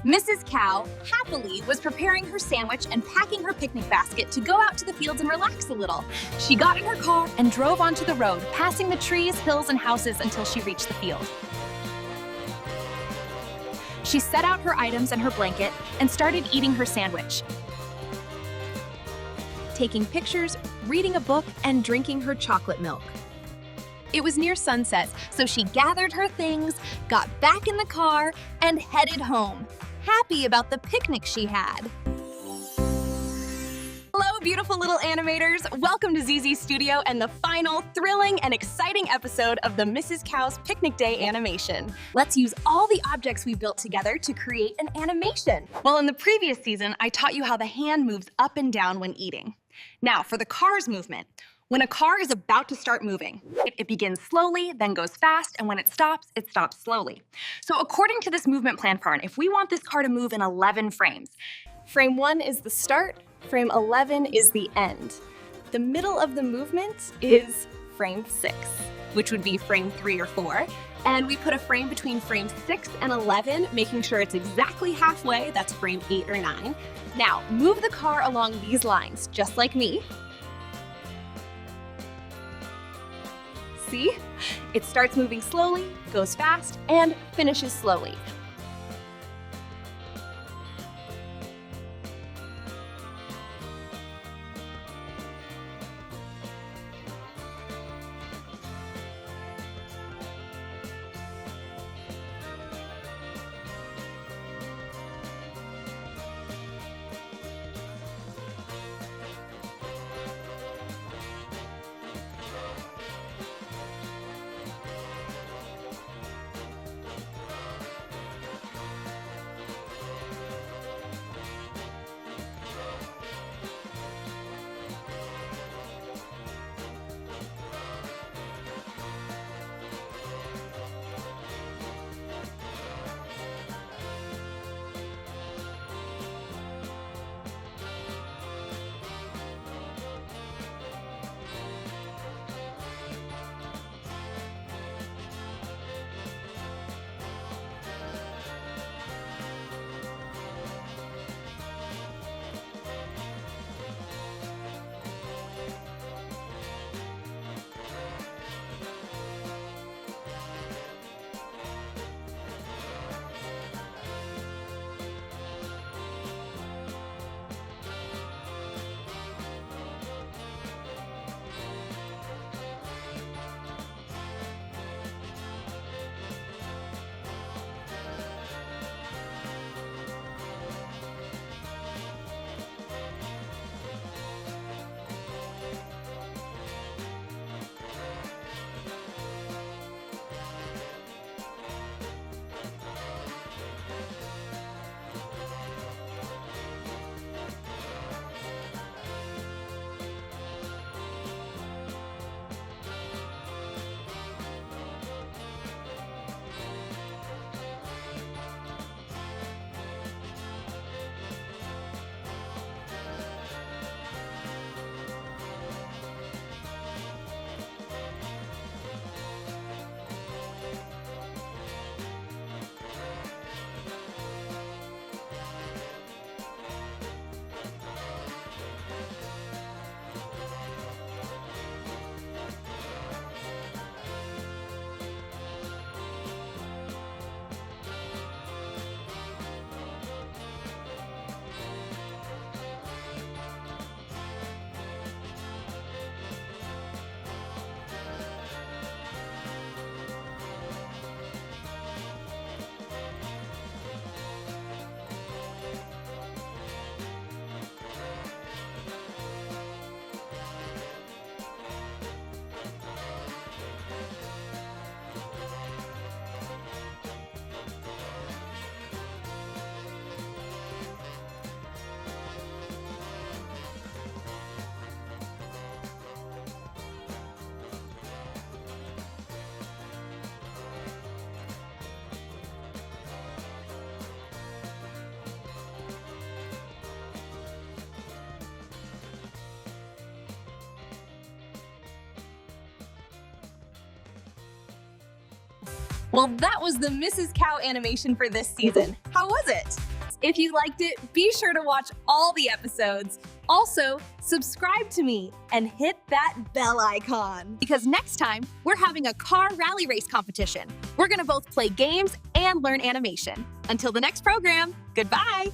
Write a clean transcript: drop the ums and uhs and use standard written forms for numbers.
Mrs. Cow happily was preparing her sandwich and packing her picnic basket to go out to the fields and relax a little. She got in her car and drove onto the road, passing the trees, hills, and houses until she reached the field. She set out her items and her blanket and started eating her sandwich, taking pictures, reading a book, and drinking her chocolate milk. It was near sunset, so she gathered her things, got back in the car, and headed home, happy about the picnic she had. Hello, beautiful little animators. Welcome to ZZ's studio and the final thrilling and exciting episode of the Mrs. Cow's Picnic Day animation. Let's use all the objects we built together to create an animation. Well, in the previous season, I taught you how the hand moves up and down when eating. Now, for the car's movement. When a car is about to start moving, it begins slowly, then goes fast, and when it stops slowly. So according to this movement plan pattern, if we want this car to move in 11 frames, frame 1 is the start, frame 11 is the end. The middle of the movement is frame 6, which would be frame 3 or 4. And we put a frame between frame 6 and 11, making sure it's exactly halfway, that's frame 8 or 9. Now, move the car along these lines, just like me. See? It starts moving slowly, goes fast, and finishes slowly. Well, that was the Mrs. Cow animation for this season. How was it? If you liked it, be sure to watch all the episodes. Also, subscribe to me and hit that bell icon. Because next time, we're having a car rally race competition. We're gonna both play games and learn animation. Until the next program, goodbye.